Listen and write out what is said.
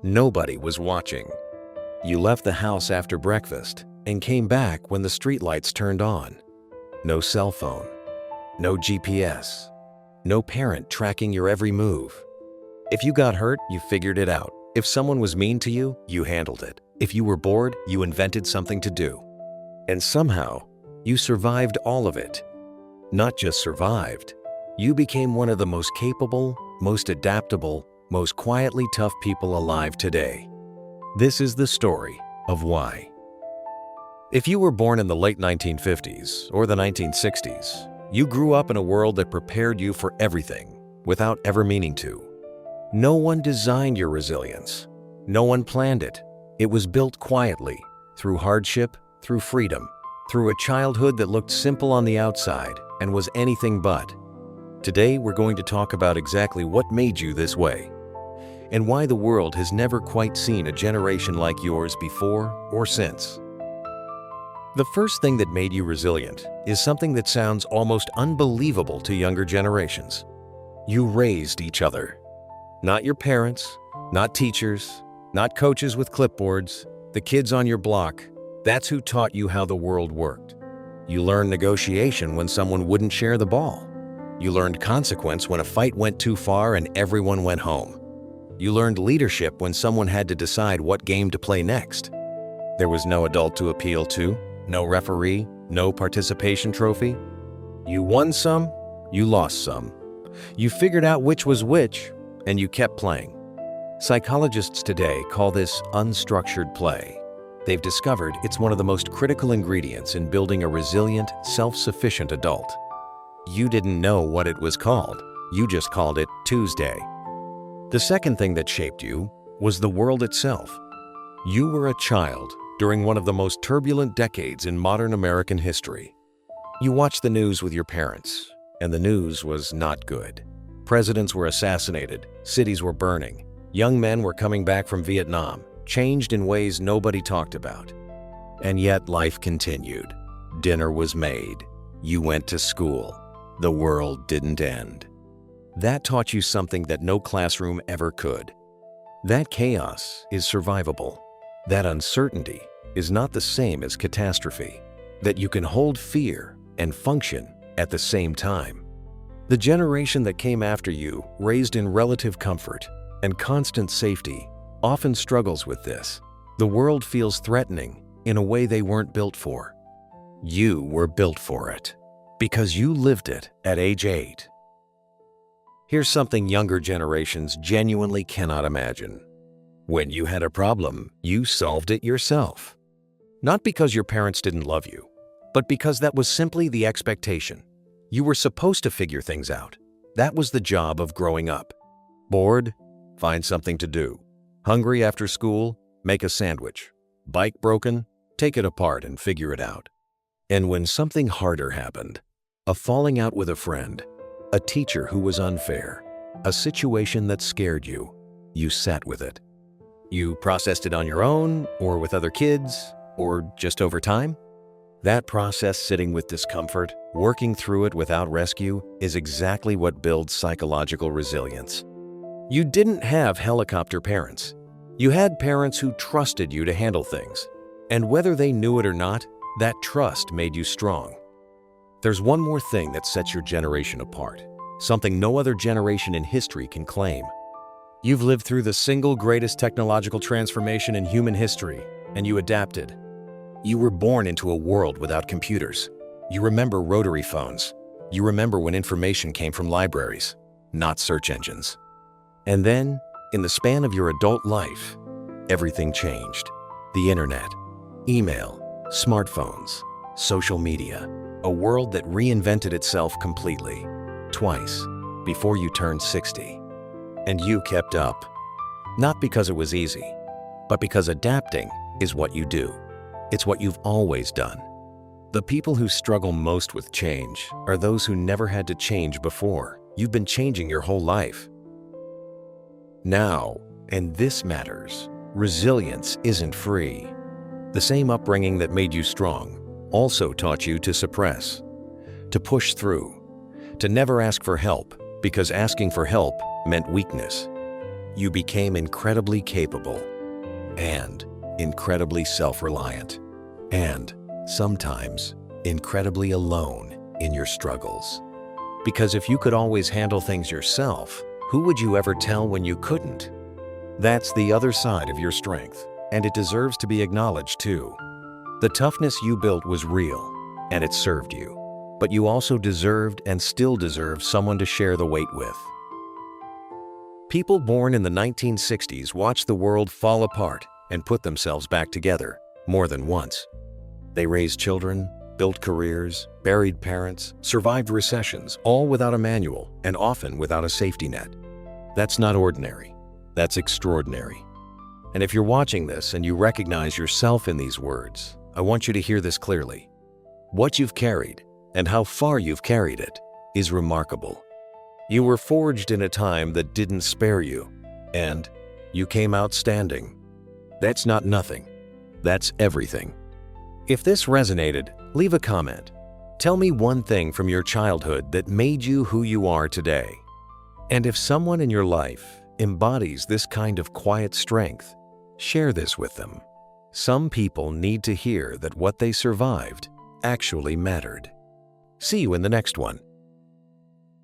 Nobody was watching. You left the house after breakfast and came back when the streetlights turned on. No cell phone, no GPS, no parent tracking your every move. If you got hurt, you figured it out. If someone was mean to you, you handled it. If you were bored, you invented something to do. And somehow, you survived all of it. Not just survived, you became one of the most capable, most adaptable, most quietly tough people alive today. This is the story of why. If you were born in the late 1950s or the 1960s, you grew up in a world that prepared you for everything without ever meaning to. No one designed your resilience. No one planned it. It was built quietly, through hardship, through freedom, through a childhood that looked simple on the outside and was anything but. Today, we're going to talk about exactly what made you this way, and why the world has never quite seen a generation like yours before or since. The first thing that made you resilient is something that sounds almost unbelievable to younger generations. You raised each other. Not your parents, not teachers, not coaches with clipboards, the kids on your block. That's who taught you how the world worked. You learned negotiation when someone wouldn't share the ball. You learned consequence when a fight went too far and everyone went home. You learned leadership when someone had to decide what game to play next. There was no adult to appeal to, no referee, no participation trophy. You won some, you lost some. You figured out which was which, and you kept playing. Psychologists today call this unstructured play. They've discovered it's one of the most critical ingredients in building a resilient, self-sufficient adult. You didn't know what it was called. You just called it Tuesday. The second thing that shaped you was the world itself. You were a child during one of the most turbulent decades in modern American history. You watched the news with your parents, and the news was not good. Presidents were assassinated, cities were burning, young men were coming back from Vietnam, changed in ways nobody talked about. And yet life continued. Dinner was made. You went to school. The world didn't end. That taught you something that no classroom ever could. That chaos is survivable. That uncertainty is not the same as catastrophe. That you can hold fear and function at the same time. The generation that came after you, raised in relative comfort and constant safety, often struggles with this. The world feels threatening in a way they weren't built for. You were built for it because you lived it at age 8. Here's something younger generations genuinely cannot imagine. When you had a problem, you solved it yourself. Not because your parents didn't love you, but because that was simply the expectation. You were supposed to figure things out. That was the job of growing up. Bored? Find something to do. Hungry after school? Make a sandwich. Bike broken? Take it apart and figure it out. And when something harder happened, a falling out with a friend, a teacher who was unfair, a situation that scared you, you sat with it. You processed it on your own, or with other kids, or just over time. That process, sitting with discomfort, working through it without rescue, is exactly what builds psychological resilience. You didn't have helicopter parents. You had parents who trusted you to handle things. And whether they knew it or not, that trust made you strong. There's one more thing that sets your generation apart, something no other generation in history can claim. You've lived through the single greatest technological transformation in human history, and you adapted. You were born into a world without computers. You remember rotary phones. You remember when information came from libraries, not search engines. And then, in the span of your adult life, everything changed. The internet, email, smartphones, social media, a world that reinvented itself completely, twice, before you turned 60. And you kept up. Not because it was easy, but because adapting is what you do. It's what you've always done. The people who struggle most with change are those who never had to change before. You've been changing your whole life. Now, and this matters, resilience isn't free. The same upbringing that made you strong also taught you to suppress, to push through, to never ask for help because asking for help meant weakness. you became incredibly capable and incredibly self-reliant and sometimes incredibly alone in your struggles. Because if you could always handle things yourself, who would you ever tell when you couldn't? That's the other side of your strength, and it deserves to be acknowledged too. The toughness you built was real, and it served you. But you also deserved and still deserve someone to share the weight with. People born in the 1960s watched the world fall apart and put themselves back together more than once. They raised children, built careers, buried parents, survived recessions, all without a manual and often without a safety net. That's not ordinary. That's extraordinary. And if you're watching this and you recognize yourself in these words, I want you to hear this clearly. What you've carried and how far you've carried it is remarkable. You were forged in a time that didn't spare you, and you came out standing. That's not nothing. That's everything. If this resonated, leave a comment. Tell me one thing from your childhood that made you who you are today. And if someone in your life embodies this kind of quiet strength, share this with them. Some people need to hear that what they survived actually mattered. See you in the next one.